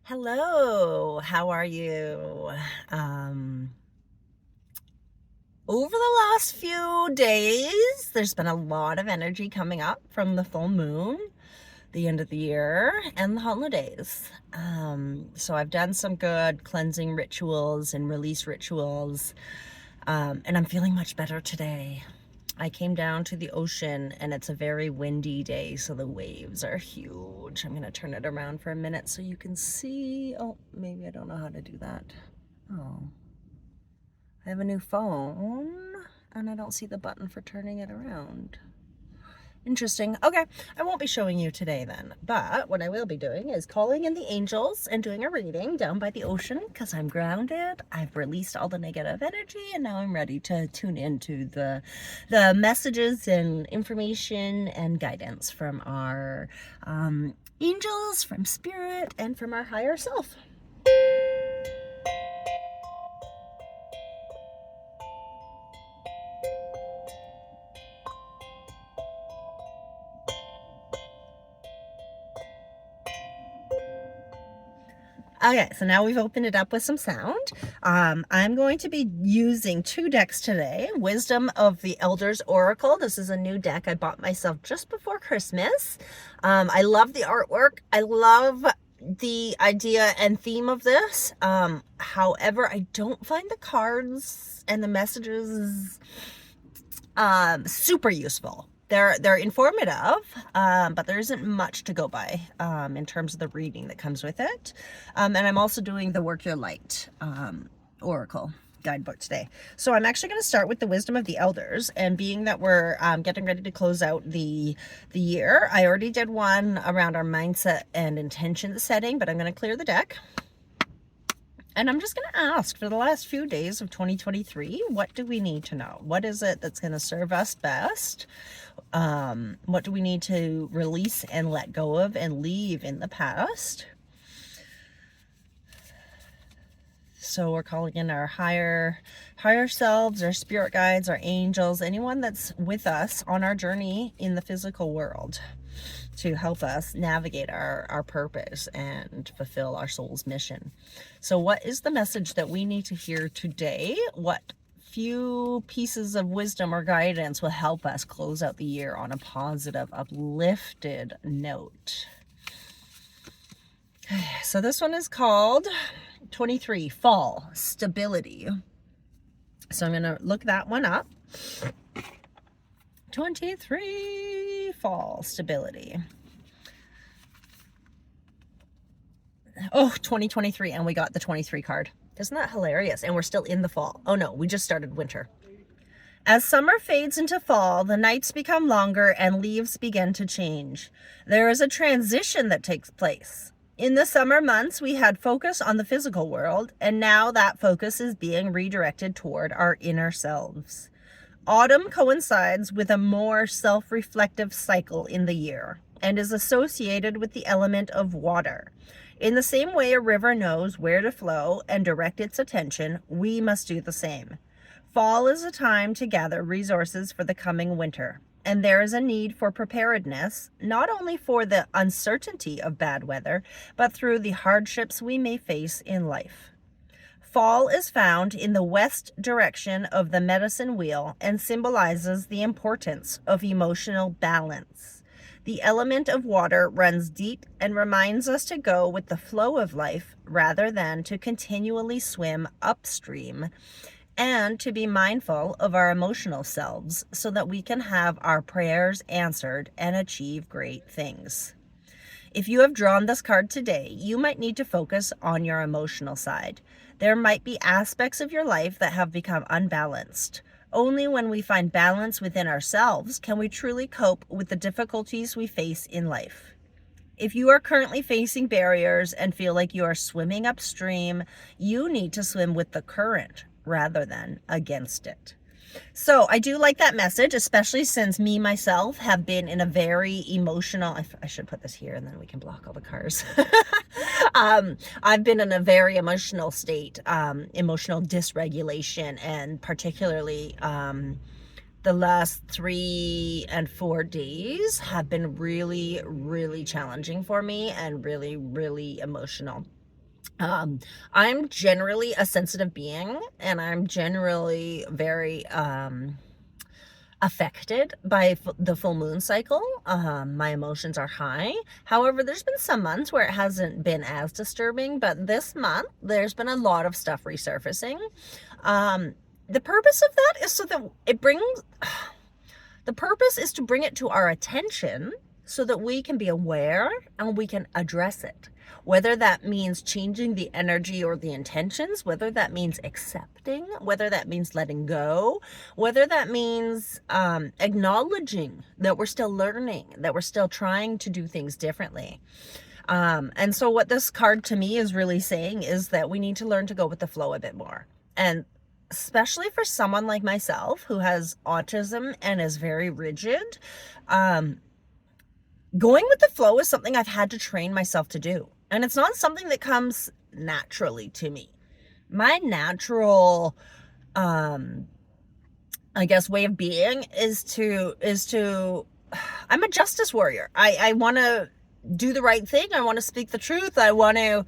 Hello, how are you? Um, Over the last few days, there's been a lot of energy coming up from the full moon, the end of the year, and the holidays. So I've done some good cleansing rituals and release rituals, and I'm feeling much better today. I came down to the ocean and it's a very windy day, so the waves are huge. I'm gonna turn it around for a minute so you can see. Oh, maybe I don't know how to do that. Oh, I have a new phone and I don't see the button for turning it around. Interesting. Okay, I won't be showing you today then, but what I will be doing is calling in the angels and doing a reading down by the ocean because I'm grounded. I've released all the negative energy and now I'm ready to tune into the messages and information and guidance from our angels, from spirit, and from our higher self. Okay, so now we've opened it up with some sound. I'm going to be using two decks today. Wisdom of the Elders Oracle. This is a new deck I bought myself just before Christmas. I love the artwork. I love the idea and theme of this. However, I don't find the cards and the messages super useful. They're informative, but there isn't much to go by in terms of the reading that comes with it. And I'm also doing the Work Your Light Oracle guidebook today. So I'm actually going to start with the Wisdom of the Elders, and being that we're getting ready to close out the year, I already did one around our mindset and intention setting, but I'm going to clear the deck. And I'm just going to ask, for the last few days of 2023, what do we need to know? What is it that's going to serve us best? What do we need to release and let go of and leave in the past? So we're calling in our higher selves, our spirit guides, our angels, anyone that's with us on our journey in the physical world, to help us navigate our purpose and fulfill our soul's mission. So what is the message that we need to hear today? What few pieces of wisdom or guidance will help us close out the year on a positive, uplifted note? So this one is called 23, Fall, Stability. So I'm going to look that one up. 23, Fall, Stability. Oh, 2023, and we got the 23 card. Isn't that hilarious? And we're still in the fall. Oh no, we just started winter. As summer fades into fall, the nights become longer and leaves begin to change. There is a transition that takes place. In the summer months, we had focus on the physical world, and now that focus is being redirected toward our inner selves. Autumn coincides with a more self-reflective cycle in the year and is associated with the element of water. In the same way a river knows where to flow and direct its attention, we must do the same. Fall is a time to gather resources for the coming winter, and there is a need for preparedness, not only for the uncertainty of bad weather, but through the hardships we may face in life. Fall is found in the west direction of the medicine wheel and symbolizes the importance of emotional balance. The element of water runs deep and reminds us to go with the flow of life rather than to continually swim upstream, and to be mindful of our emotional selves so that we can have our prayers answered and achieve great things. If you have drawn this card today, you might need to focus on your emotional side. There might be aspects of your life that have become unbalanced. Only when we find balance within ourselves can we truly cope with the difficulties we face in life. If you are currently facing barriers and feel like you are swimming upstream, you need to swim with the current rather than against it. So I do like that message, especially since me, myself, have been in a very emotional, I should put this here and then we can block all the cars. I've been in a very emotional state, emotional dysregulation, and particularly the last 3 and 4 days have been really, really challenging for me and really, really emotional. Um, I'm generally a sensitive being, and I'm generally very affected by the full moon cycle. My emotions are high. However, there's been some months where it hasn't been as disturbing, but this month there's been a lot of stuff resurfacing. The purpose of that is so that it brings, the purpose is to bring it to our attention so that we can be aware and we can address it. Whether that means changing the energy or the intentions, whether that means accepting, whether that means letting go, whether that means acknowledging that we're still learning, that we're still trying to do things differently. And so what this card to me is really saying is that we need to learn to go with the flow a bit more. And especially for someone like myself who has autism and is very rigid, going with the flow is something I've had to train myself to do. And it's not something that comes naturally to me. My natural, I guess, way of being is to, I'm a justice warrior. I want to do the right thing. I want to speak the truth. I want to,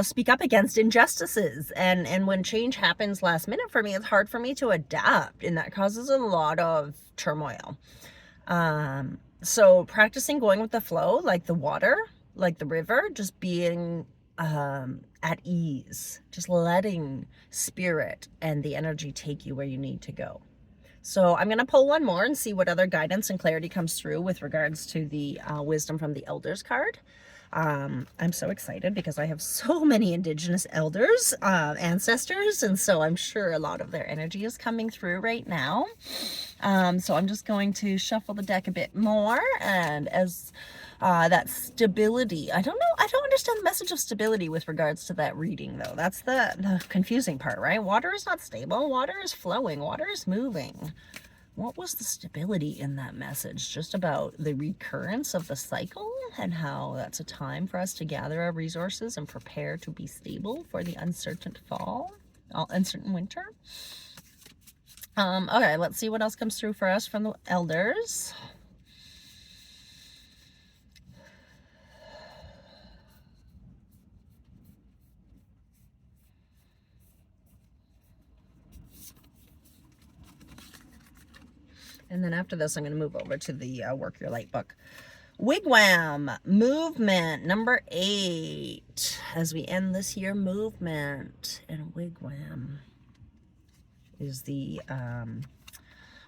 speak up against injustices. And when change happens last minute for me, it's hard for me to adapt, and that causes a lot of turmoil. So practicing going with the flow, like the water, like the river, just being at ease, just letting spirit and the energy take you where you need to go. So I'm going to pull one more and see what other guidance and clarity comes through with regards to the wisdom from the elders card. I'm so excited because I have so many Indigenous elders, ancestors, and so I'm sure a lot of their energy is coming through right now. So I'm just going to shuffle the deck a bit more, and as that stability, I don't understand the message of stability with regards to that reading, though. That's the confusing part, right? Water is not stable. Water is flowing. Water is moving. What was the stability in that message? Just about the recurrence of the cycle and how that's a time for us to gather our resources and prepare to be stable for the uncertain fall, uncertain winter. Okay, let's see what else comes through for us from the elders. And then after this, I'm going to move over to the Work Your Light book. Wigwam, movement, number 8. As we end this year, movement. And wigwam is the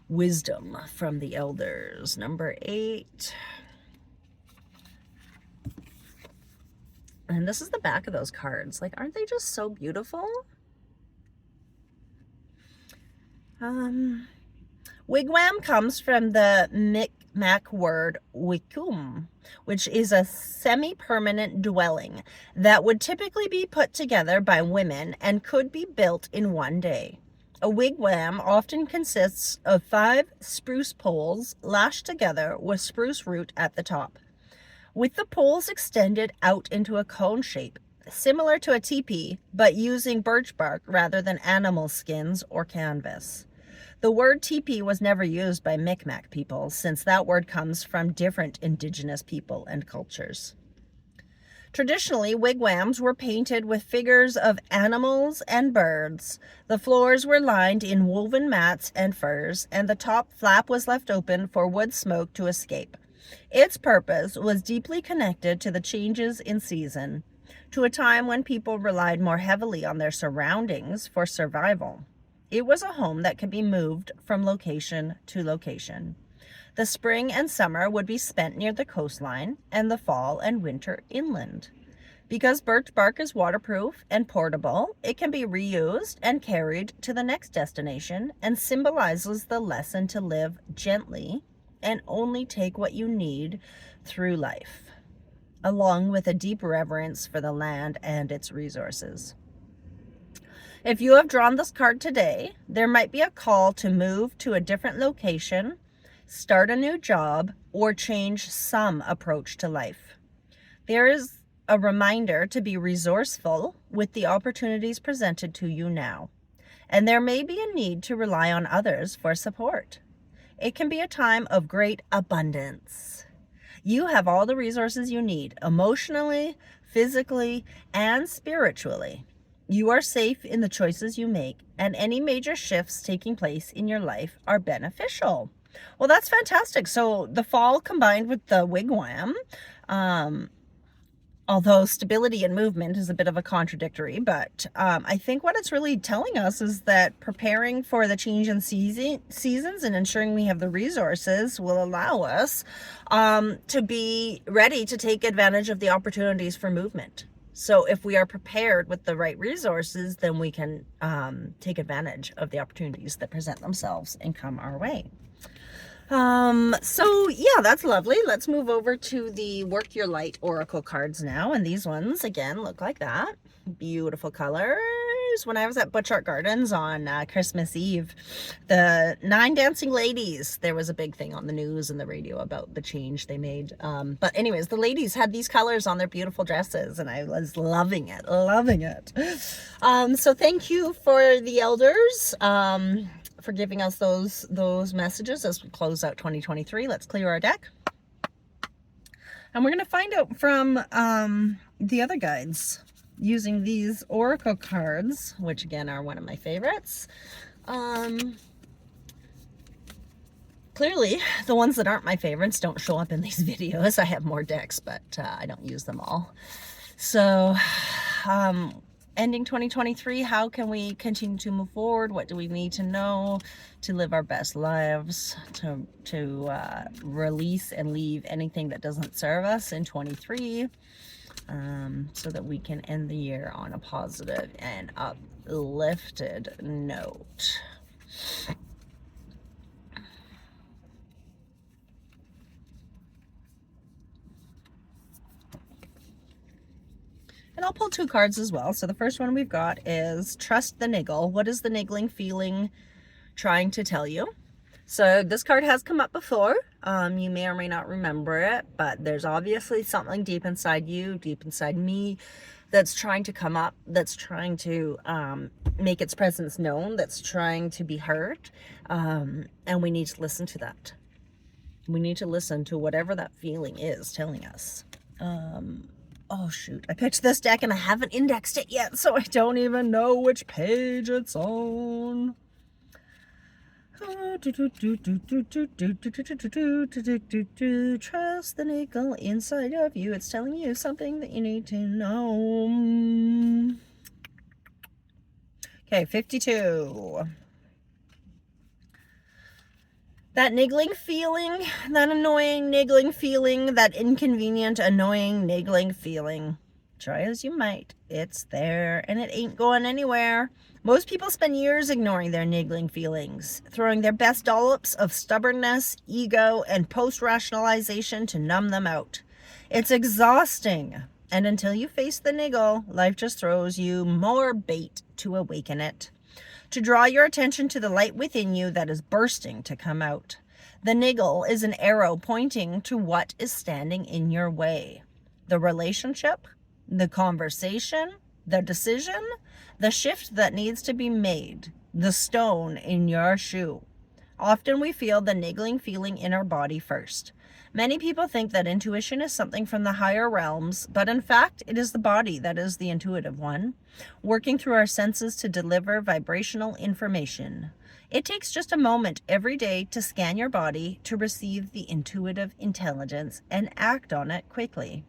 wisdom from the elders. Number 8. And this is the back of those cards. Like, aren't they just so beautiful? Wigwam comes from the Mi'kmaq word wikum, which is a semi-permanent dwelling that would typically be put together by women and could be built in one day. A wigwam often consists of 5 spruce poles lashed together with spruce root at the top, with the poles extended out into a cone shape, similar to a teepee, but using birch bark rather than animal skins or canvas. The word teepee was never used by Mi'kmaq people, since that word comes from different indigenous people and cultures. Traditionally, wigwams were painted with figures of animals and birds. The floors were lined in woven mats and furs, and the top flap was left open for wood smoke to escape. Its purpose was deeply connected to the changes in season, to a time when people relied more heavily on their surroundings for survival. It was a home that could be moved from location to location. The spring and summer would be spent near the coastline, and the fall and winter inland. Because birch bark is waterproof and portable, it can be reused and carried to the next destination, and symbolizes the lesson to live gently and only take what you need through life, along with a deep reverence for the land and its resources. If you have drawn this card today, there might be a call to move to a different location, start a new job, or change some approach to life. There is a reminder to be resourceful with the opportunities presented to you now, and there may be a need to rely on others for support. It can be a time of great abundance. You have all the resources you need, emotionally, physically, and spiritually. You are safe in the choices you make, and any major shifts taking place in your life are beneficial. Well, that's fantastic. So the fall combined with the wigwam, although stability and movement is a bit of a contradictory, but I think what it's really telling us is that preparing for the change in seasons and ensuring we have the resources will allow us to be ready to take advantage of the opportunities for movement. So if we are prepared with the right resources, then we can take advantage of the opportunities that present themselves and come our way. So yeah, that's lovely. Let's move over to the Work Your Light Oracle cards now. And these ones, again, look like that. Beautiful colors. When I was at Butch Art Gardens on Christmas Eve, the 9 Dancing Ladies, there was a big thing on the news and the radio about the change they made. But anyways, the ladies had these colors on their beautiful dresses, and I was loving it, loving it. So thank you for the elders. For giving us those messages as we close out 2023. Let's clear our deck. And we're going to find out from the other guides using these oracle cards, which again are one of my favorites. Clearly, the ones that aren't my favorites don't show up in these videos. I have more decks, but I don't use them all. So, ending 2023, how can we continue to move forward? What do we need to know to live our best lives, to release and leave anything that doesn't serve us in 23, so that we can end the year on a positive and uplifted note. And I'll pull 2 cards as well. So the first one we've got is Trust the Niggle. What is the niggling feeling trying to tell you? So this card has come up before. You may or may not remember it, but there's obviously something deep inside you, deep inside me, that's trying to come up, that's trying to make its presence known, that's trying to be heard. And we need to listen to that. We need to listen to whatever that feeling is telling us. Oh shoot, I picked this deck and I haven't indexed it yet, so I don't even know which page it's on. Trust the niggle inside of you. It's telling you something that you need to know. Okay, 52. That niggling feeling, that annoying niggling feeling, that inconvenient, annoying niggling feeling. Try as you might, it's there and it ain't going anywhere. Most people spend years ignoring their niggling feelings, throwing their best dollops of stubbornness, ego, and post-rationalization to numb them out. It's exhausting. And until you face the niggle, life just throws you more bait to awaken it, to draw your attention to the light within you that is bursting to come out. The niggle is an arrow pointing to what is standing in your way. The relationship, the conversation, the decision, the shift that needs to be made, the stone in your shoe. Often we feel the niggling feeling in our body first. Many people think that intuition is something from the higher realms, but in fact, it is the body that is the intuitive one, working through our senses to deliver vibrational information. It takes just a moment every day to scan your body to receive the intuitive intelligence and act on it quickly.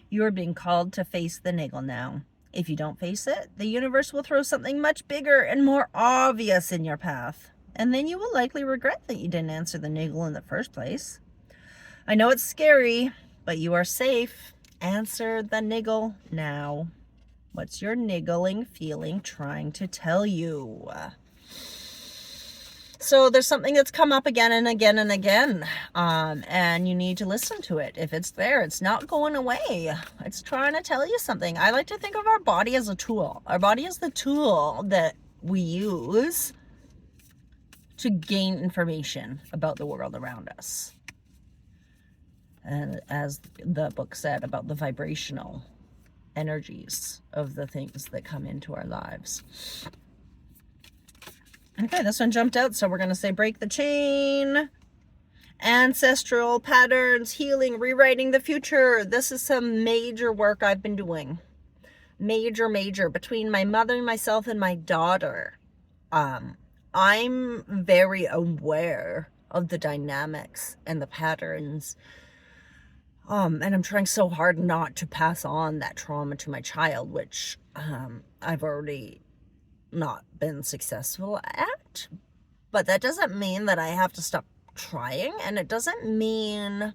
You are being called to face the niggle now. If you don't face it, the universe will throw something much bigger and more obvious in your path, and then you will likely regret that you didn't answer the niggle in the first place. I know it's scary, but you are safe. Answer the niggle now. What's your niggling feeling trying to tell you? So there's something that's come up again and again and again, and you need to listen to it. If it's there, it's not going away. It's trying to tell you something. I like to think of our body as a tool. Our body is the tool that we use to gain information about the world around us. And as the book said, about the vibrational energies of the things that come into our lives. Okay, this one jumped out, so we're going to say break the chain. Ancestral patterns, healing, rewriting the future. This is some major work I've been doing. Major, between my mother, myself, and my daughter. I'm very aware of the dynamics and the patterns. And I'm trying so hard not to pass on that trauma to my child, which I've already not been successful at. But that doesn't mean that I have to stop trying, and it doesn't mean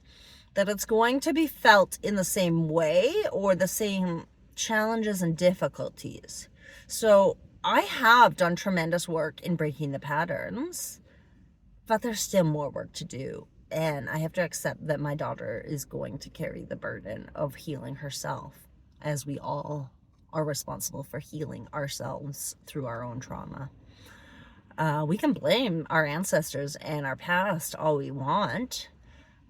that it's going to be felt in the same way or the same challenges and difficulties. So I have done tremendous work in breaking the patterns, but there's still more work to do. And I have to accept that my daughter is going to carry the burden of healing herself, as we all are responsible for healing ourselves through our own trauma. We can blame our ancestors and our past all we want.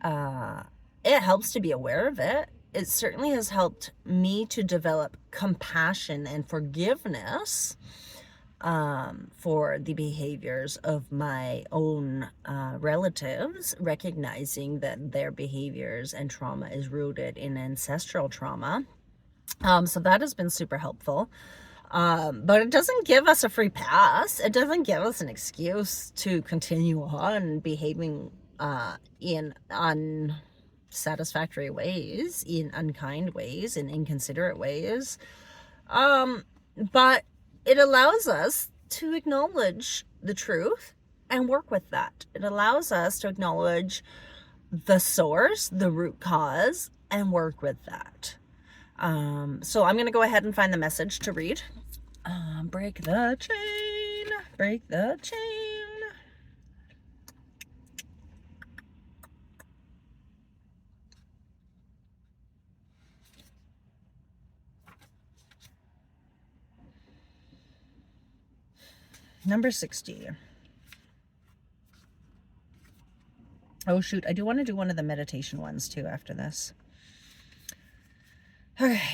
It helps to be aware of it. It certainly has helped me to develop compassion and forgiveness for the behaviors of my own relatives, recognizing that their behaviors and trauma is rooted in ancestral trauma. So that has been super helpful. But it doesn't give us a free pass. It doesn't give us an excuse to continue on behaving in unsatisfactory ways, in unkind ways, in inconsiderate ways. But it allows us to acknowledge the truth and work with that. It allows us to acknowledge the source, the root cause, and work with that. So I'm going to go ahead and find the message to read. Break the chain, break the chain. Number 60. Oh shoot, I do want to do one of the meditation ones too after this.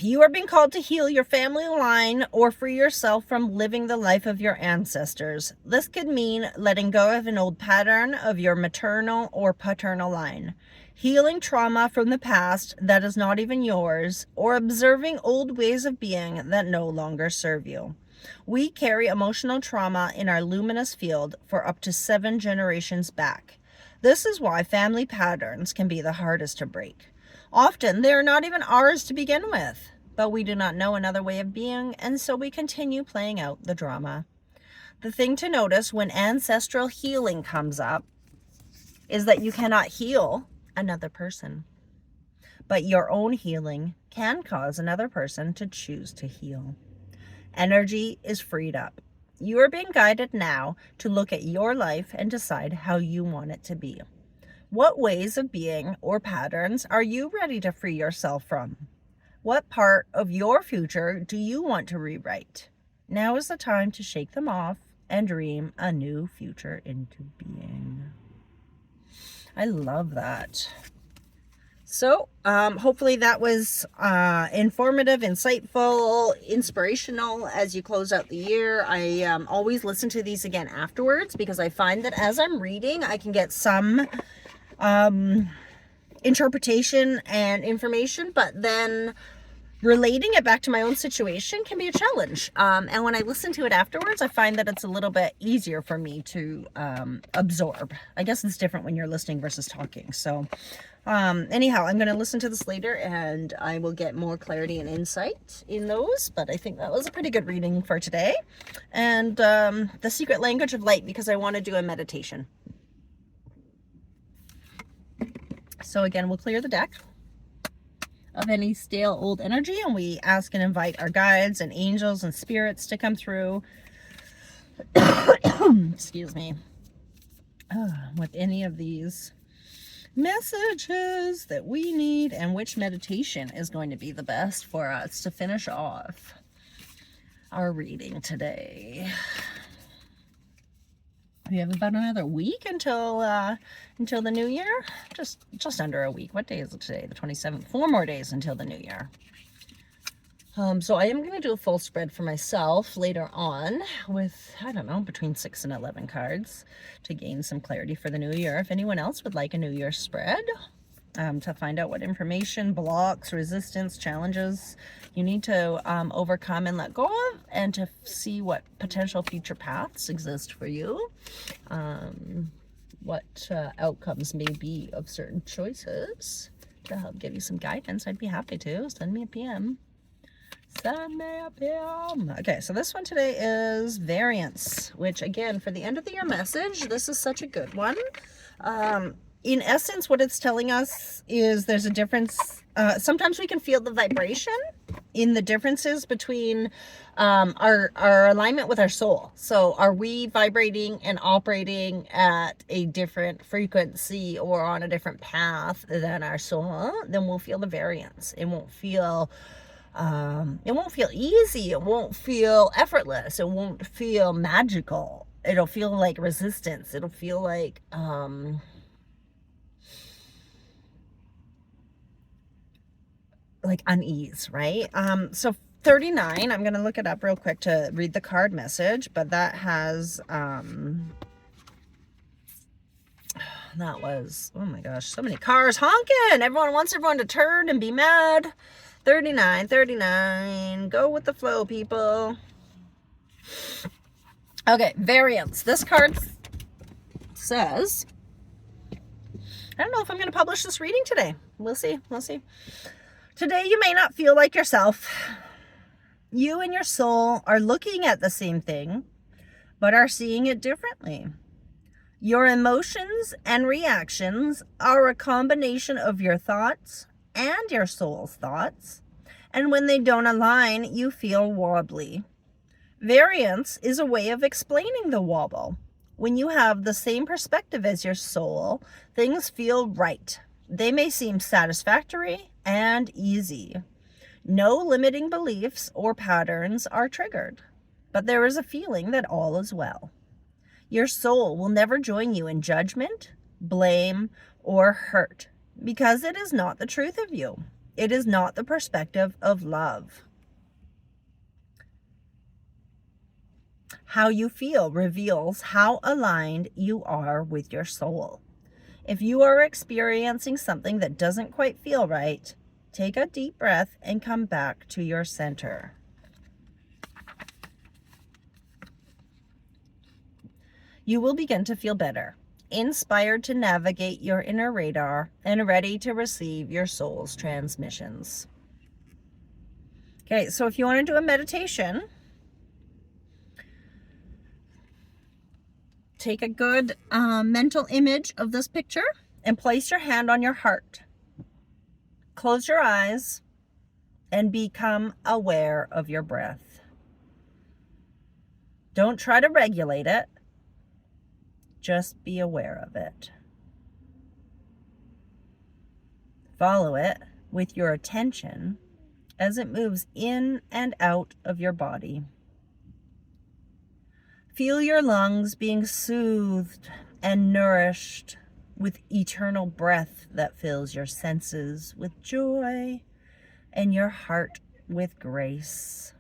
You are being called to heal your family line or free yourself from living the life of your ancestors. This could mean letting go of an old pattern of your maternal or paternal line, healing trauma from the past that is not even yours, or observing old ways of being that no longer serve you. We carry emotional trauma in our luminous field for up to 7 generations back. This is why family patterns can be the hardest to break. Often, they are not even ours to begin with, but we do not know another way of being, and so we continue playing out the drama. The thing to notice when ancestral healing comes up is that you cannot heal another person, but your own healing can cause another person to choose to heal. Energy is freed up. You are being guided now to look at your life and decide how you want it to be. What ways of being or patterns are you ready to free yourself from? What part of your future do you want to rewrite? Now is the time to shake them off and dream a new future into being. I love that. So hopefully that was informative, insightful, inspirational as you close out the year. I always listen to these again afterwards because I find that as I'm reading, I can get some interpretation and information, but then relating it back to my own situation can be a challenge. And when I listen to it afterwards, I find that it's a little bit easier for me to absorb. I guess it's different when you're listening versus talking. So anyhow, I'm going to listen to this later and I will get more clarity and insight in those. But I think that was a pretty good reading for today. And the secret language of light, because I want to do a meditation. So again, we'll clear the deck of any stale old energy, and we ask and invite our guides and angels and spirits to come through excuse me, with any of these messages that we need, and which meditation is going to be the best for us to finish off our reading today. We have about another week until the new year. Just under a week. What day is it today? The 27th. 4 more days until the new year. So I am going to do a full spread for myself later on with, I don't know, between 6 and 11 cards to gain some clarity for the new year. If anyone else would like a New Year spread, to find out what information, blocks, resistance, challenges you need to overcome and let go of, and to see what potential future paths exist for you, what outcomes may be of certain choices, to help give you some guidance, I'd be happy to. Send me a PM. Send me a PM. Okay, so this one today is variance, which again, for the end of the year message, this is such a good one. In essence, what it's telling us is there's a difference. Sometimes we can feel the vibration in the differences between our alignment with our soul. So are we vibrating and operating at a different frequency or on a different path than our soul? Then we'll feel the variance. It won't feel easy. It won't feel effortless. It won't feel magical. It'll feel like resistance. It'll feel like unease, right? So 39, I'm going to look it up real quick to read the card message, but that has, that was, oh my gosh, so many cars honking. Everyone wants everyone to turn and be mad. 39, go with the flow, people. Okay, variance. This card says, I don't know if I'm going to publish this reading today. We'll see. Today you may not feel like yourself. You and your soul are looking at the same thing, but are seeing it differently. Your emotions and reactions are a combination of your thoughts and your soul's thoughts, and when they don't align, you feel wobbly. Variance is a way of explaining the wobble. When you have the same perspective as your soul, things feel right. They may seem satisfactory and easy. No limiting beliefs or patterns are triggered, but there is a feeling that all is well. Your soul will never join you in judgment, blame, or hurt, because it is not the truth of you. It is not the perspective of love. How you feel reveals how aligned you are with your soul. If you are experiencing something that doesn't quite feel right, take a deep breath and come back to your center. You will begin to feel better, inspired to navigate your inner radar, and ready to receive your soul's transmissions. Okay, so if you want to do a meditation, take a good mental image of this picture and place your hand on your heart. Close your eyes and become aware of your breath. Don't try to regulate it. Just be aware of it. Follow it with your attention as it moves in and out of your body. Feel your lungs being soothed and nourished with eternal breath that fills your senses with joy and your heart with grace.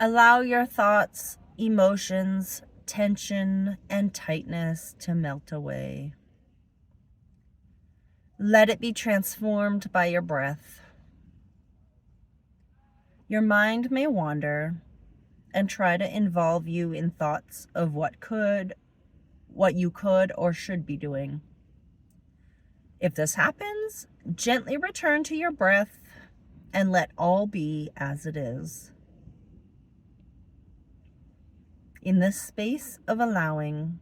Allow your thoughts, emotions, tension, and tightness to melt away. Let it be transformed by your breath. Your mind may wander and try to involve you in thoughts of what you could or should be doing. If this happens, gently return to your breath and let all be as it is. In this space of allowing,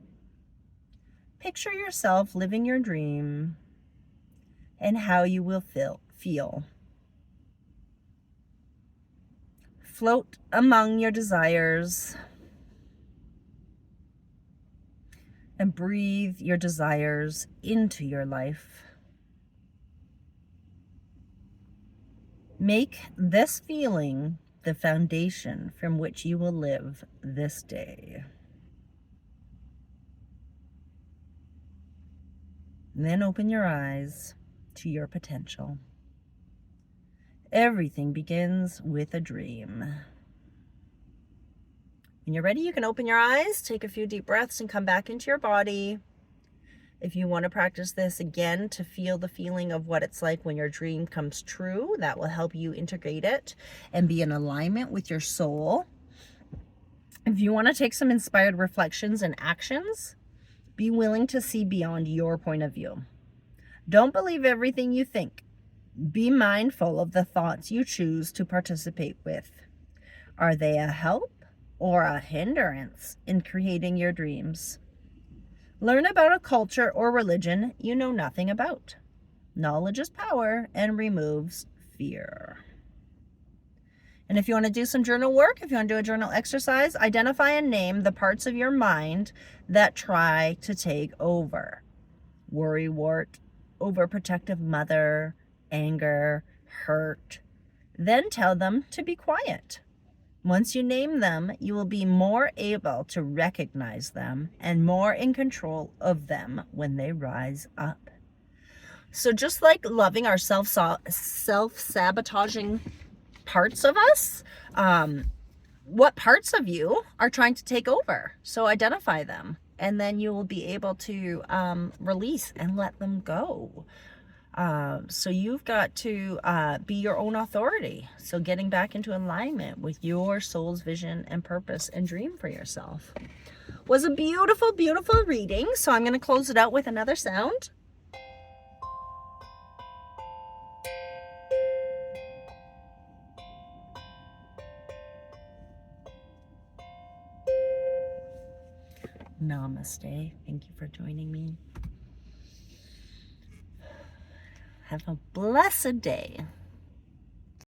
picture yourself living your dream and how you will feel. Float among your desires and breathe your desires into your life. Make this feeling the foundation from which you will live this day. And then open your eyes to your potential. Everything begins with a dream. When you're ready, you can open your eyes, take a few deep breaths, and come back into your body. If you want to practice this again to feel the feeling of what it's like when your dream comes true, that will help you integrate it and be in alignment with your soul. If you want to take some inspired reflections and actions, be willing to see beyond your point of view. Don't believe everything you think. Be mindful of the thoughts you choose to participate with. Are they a help or a hindrance in creating your dreams? Learn about a culture or religion you know nothing about. Knowledge is power and removes fear. And if you want to do some journal work, if you want to do a journal exercise, identify and name the parts of your mind that try to take over. Worrywart, overprotective mother, anger, hurt. Then tell them to be quiet. Once you name them, you will be more able to recognize them and more in control of them when they rise up. So just like loving our self-sabotaging parts of us, what parts of you are trying to take over? So identify them, and then you will be able to release and let them go. So you've got to be your own authority. So getting back into alignment with your soul's vision and purpose and dream for yourself. Was a beautiful, beautiful reading. So I'm going to close it out with another sound. Namaste. Thank you for joining me. Have a blessed day.